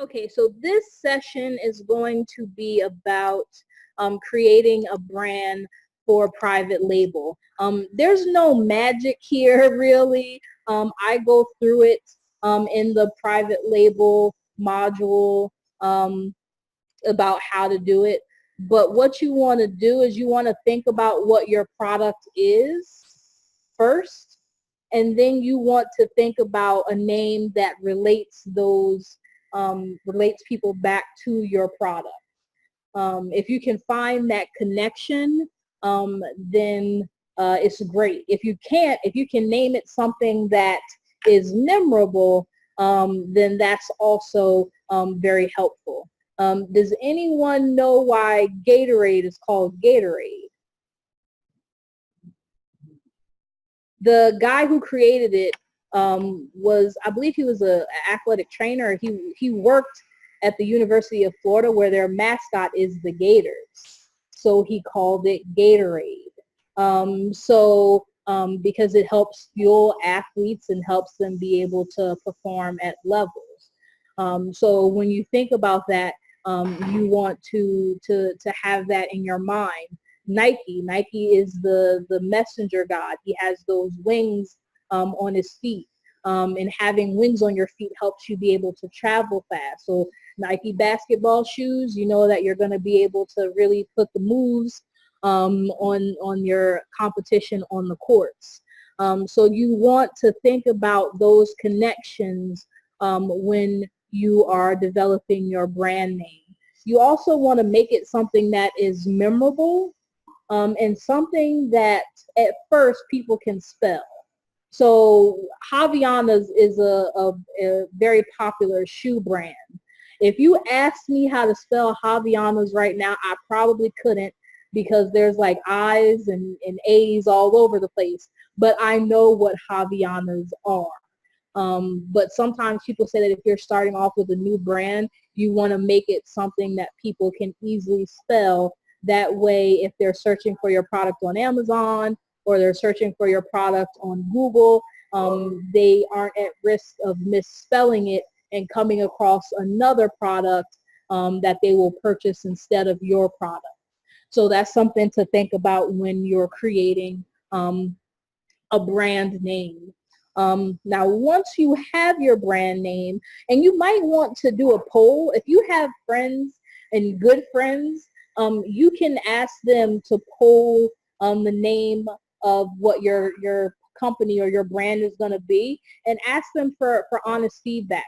Okay, so this session is going to be about creating a brand for private label. There's no magic here, really. I go through it in the private label module um, about how to do it. But what you want to do is you want to think about what your product is first, and then you want to think about a name that relates people back to your product. If you can find that connection, then it's great. If you can't, if you can name it something that is memorable, then that's also very helpful. Does anyone know why Gatorade is called Gatorade? The guy who created it was, I believe he was an athletic trainer. He worked at the University of Florida where their mascot is the Gators. So he called it Gatorade. Because it helps fuel athletes and helps them be able to perform at levels. So when you think about that, you want to have that in your mind. Nike is the messenger god. He has those wings on his feet. And having wings on your feet helps you be able to travel fast. So Nike basketball shoes, you know that you're going to be able to really put the moves on your competition on the courts. So you want to think about those connections when you are developing your brand name. You also want to make it something that is memorable and something that at first people can spell. So Havaianas is a very popular shoe brand. If you asked me how to spell Havaianas right now, I probably couldn't because there's like I's and A's all over the place. But I know what Havaianas are. But sometimes people say that if you're starting off with a new brand, you want to make it something that people can easily spell. That way, if they're searching for your product on Amazon or they're searching for your product on Google, they aren't at risk of misspelling it and coming across another product that they will purchase instead of your product. So that's something to think about when you're creating a brand name. Now, once you have your brand name, and you might want to do a poll, if you have friends and good friends, you can ask them to poll the name of what your company or your brand is going to be and ask them for honest feedback.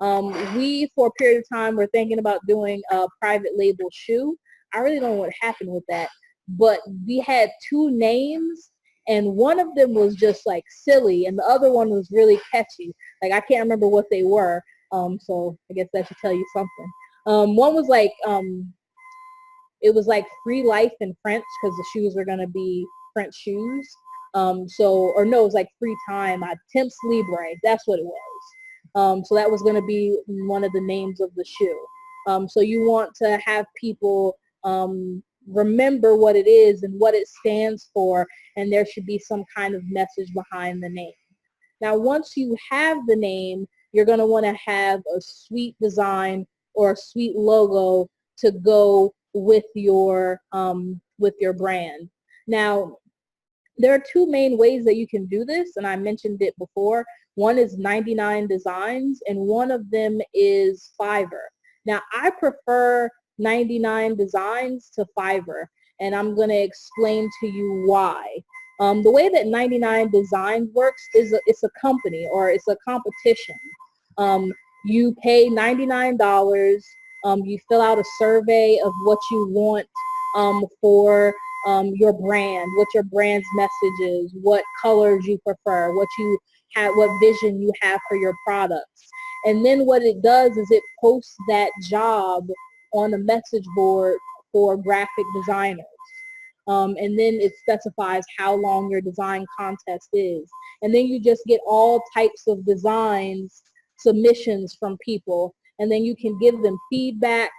We, for a period of time, were thinking about doing a private label shoe. I really don't know what happened with that, but we had two names and one of them was just like silly and the other one was really catchy. Like I can't remember what they were, so I guess that should tell you something. One was like it was like free life in French because the shoes were going to be French shoes. Or no, it was like free time. Temps Libre, that's what it was. So that was going to be one of the names of the shoe. So you want to have people remember what it is and what it stands for, and there should be some kind of message behind the name. Now, once you have the name, you're going to want to have a sweet design or a sweet logo to go with your brand. Now, there are two main ways that you can do this, and I mentioned it before. One is 99 Designs, and one of them is Fiverr. Now, I prefer 99 Designs to Fiverr, and I'm going to explain to you why. The way that 99 Designs works is it's a company or it's a competition. You pay $99. You fill out a survey of what you want for your brand, what your brand's message is, what colors you prefer, what vision you have for your products. And then what it does is it posts that job on a message board for graphic designers. And then it specifies how long your design contest is. And then you just get all types of designs, submissions from people, and then you can give them feedback.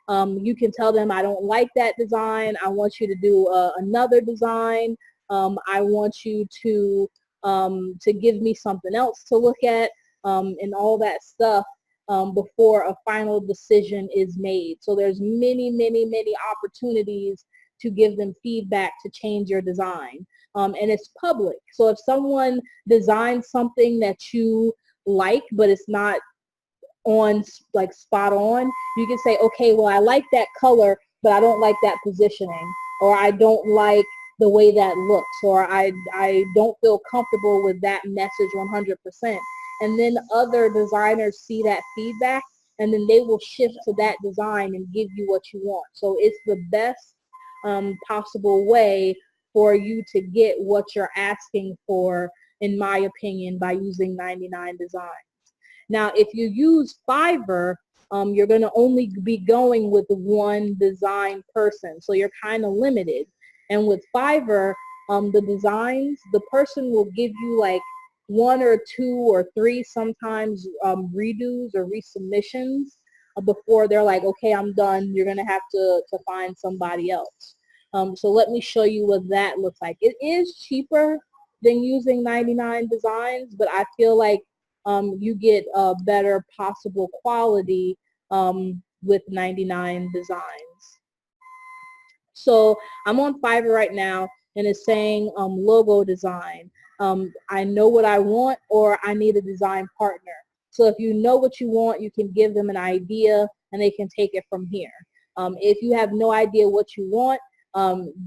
You can tell them, I don't like that design. I want you to do another design. I want you to give me something else to look at, and all that stuff. before a final decision is made. So there's many, many, many opportunities to give them feedback to change your design. And it's public. So if someone designs something that you like, but it's not on like spot on, you can say, okay, well, I like that color, but I don't like that positioning, or I don't like the way that looks, or I don't feel comfortable with that message 100%. And then other designers see that feedback, and then they will shift to that design and give you what you want. So it's the best possible way for you to get what you're asking for, in my opinion, by using 99 Designs. Now, if you use Fiverr, you're going to only be going with one design person, so you're kind of limited. And with Fiverr, the designs, the person will give you like 1 or 2 or 3 sometimes redos or resubmissions before they're like, okay, I'm done. You're going to have to find somebody else. So let me show you what that looks like. It is cheaper than using 99 Designs, but I feel like you get a better possible quality with 99 Designs. So I'm on Fiverr right now, and it's saying logo design. I know what I want, or I need a design partner. So if you know what you want, you can give them an idea, and they can take it from here. If you have no idea what you want,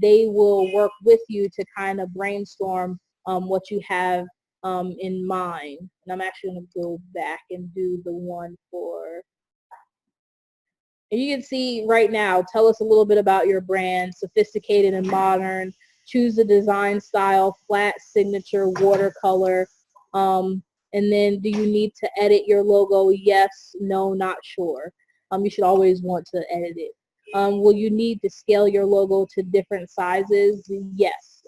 they will work with you to kind of brainstorm what you have in mind. And I'm actually going to go back and do the one for, and you can see right now, tell us a little bit about your brand, sophisticated and modern, choose the design style, flat, signature, watercolor, and then do you need to edit your logo? Yes, no, not sure. You should always want to edit it. Will you need to scale your logo to different sizes? Yes.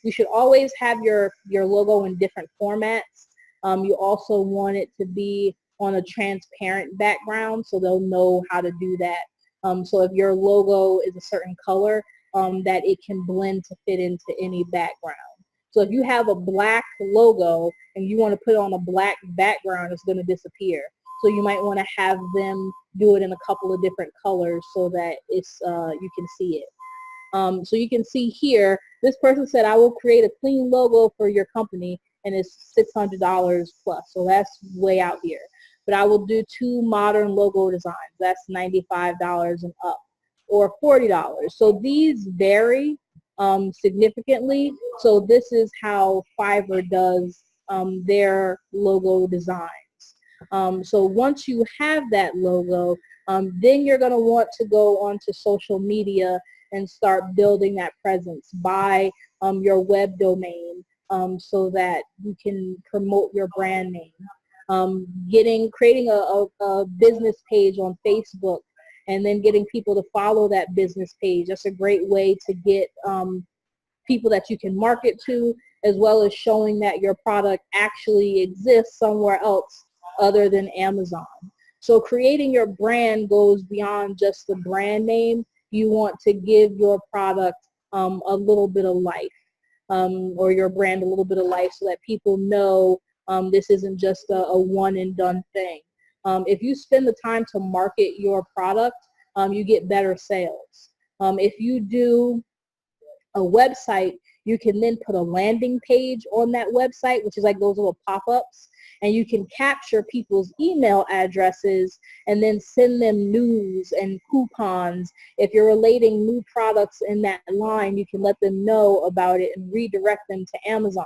You should always have your logo in different formats. You also want it to be on a transparent background, so they'll know how to do that. So if your logo is a certain color, that it can blend to fit into any background. So if you have a black logo and you want to put it on a black background, it's going to disappear. So you might want to have them do it in a couple of different colors so that it's you can see it. So you can see here, this person said, I will create a clean logo for your company, and it's $600 plus. So that's way out here. But I will do 2 modern logo designs. That's $95 and up, or $40. So these vary significantly. So this is how Fiverr does their logo designs. So once you have that logo, then you're going to want to go onto social media and start building that presence. Buy your web domain so that you can promote your brand name. Creating a business page on Facebook, and then getting people to follow that business page. That's a great way to get people that you can market to, as well as showing that your product actually exists somewhere else other than Amazon. So creating your brand goes beyond just the brand name. You want to give your product a little bit of life, or your brand a little bit of life, so that people know this isn't just a one and done thing. If you spend the time to market your product, you get better sales. If you do a website, you can then put a landing page on that website, which is like those little pop-ups, and you can capture people's email addresses and then send them news and coupons. If you're relating new products in that line, you can let them know about it and redirect them to Amazon.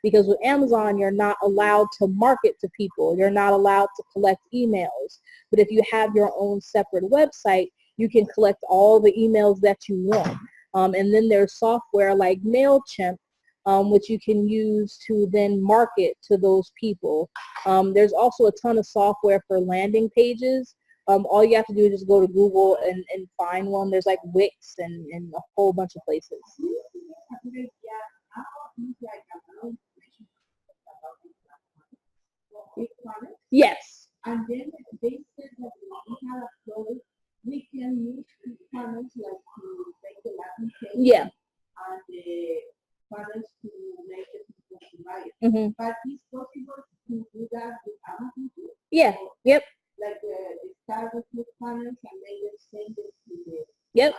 Because with Amazon, you're not allowed to market to people. You're not allowed to collect emails. But if you have your own separate website, you can collect all the emails that you want. And then there's software like MailChimp, which you can use to then market to those people. There's also a ton of software for landing pages. All you have to do is just go to Google and find one. There's like Wix and a whole bunch of places. Yes. And then they said that we have those, we can use panels like to make the landing page. Yeah. And the panels to make it possible. But it's possible to do that with Amazon too. Yeah. Yep. Yep.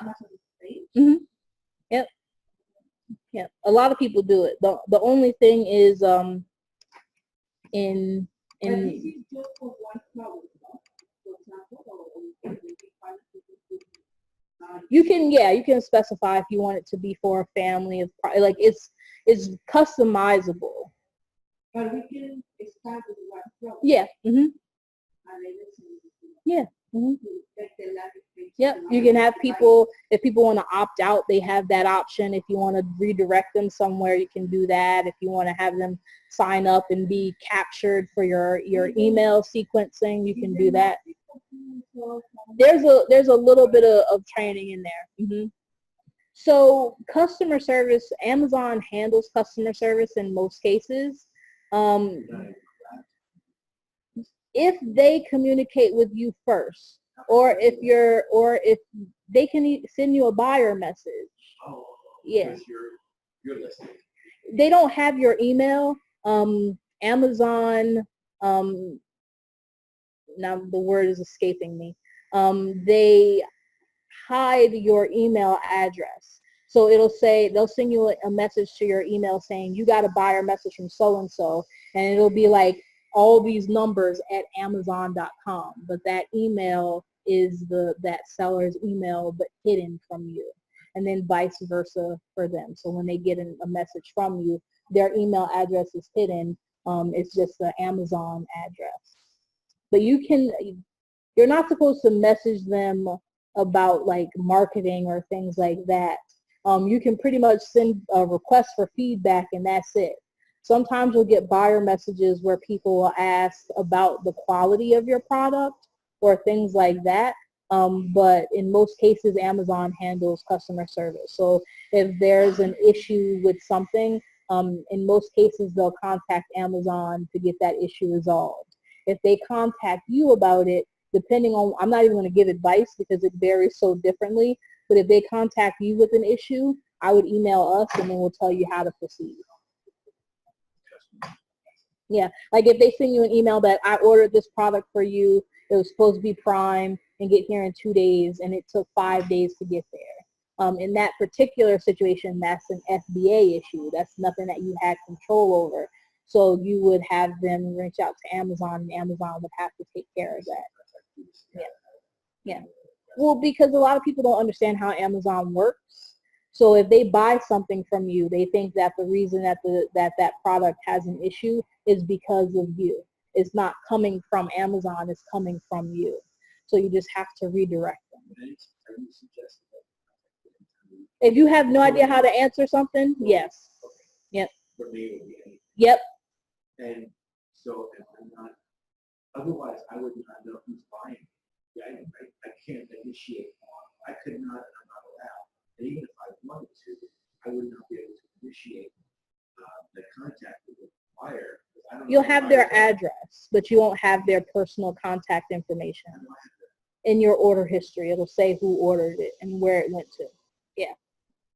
Mm-hmm. Yep. Yep. A lot of people do it. The only thing is in you can specify if you want it to be for a family of like it's customizable. But we can start with one problem. Yeah. Mm-hmm. Yeah. Mm-hmm. Yep. You can have people, if people want to opt out, they have that option. If you want to redirect them somewhere, you can do that. If you want to have them sign up and be captured for your email sequencing, you can do that. There's a little bit of training in there. Mm-hmm. So customer service, Amazon handles customer service in most cases. If they communicate with you first, or if they can send you a buyer message. Oh, yeah. You're listening. They don't have your email. Amazon, now the word is escaping me. They hide your email address. So they'll send you a message to your email saying you got a buyer message from so-and-so, and it'll be like all these numbers at Amazon.com, but that email is that seller's email but hidden from you, and then vice versa for them. So when they get a message from you, their email address is hidden. It's just the Amazon address. But you're not supposed to message them about like marketing or things like that. You can pretty much send a request for feedback and that's it. Sometimes you'll get buyer messages where people will ask about the quality of your product or things like that. But in most cases, Amazon handles customer service. So if there's an issue with something, in most cases, they'll contact Amazon to get that issue resolved. If they contact you about it, depending on, I'm not even going to give advice because it varies so differently, but if they contact you with an issue, I would email us and then we'll tell you how to proceed. Yeah, like if they send you an email that I ordered this product for you, it was supposed to be Prime and get here in 2 days, and it took 5 days to get there. In that particular situation, that's an FBA issue. That's nothing that you had control over. So you would have them reach out to Amazon, and Amazon would have to take care of that. Yeah. Yeah. Well, because a lot of people don't understand how Amazon works. So if they buy something from you, they think that the reason that that product has an issue is because of you. It's not coming from Amazon, it's coming from you. So you just have to redirect them. If you have no idea how to answer something, yes. Yep. Yep. And so if I'm not, otherwise I would not know who's buying. I can't initiate. I could not, I'm not allowed. And even if I wanted to, I would not be able to initiate the contact with the buyer. You'll have their address, but you won't have their personal contact information. In your order history, it'll say who ordered it and where it went to. Yeah.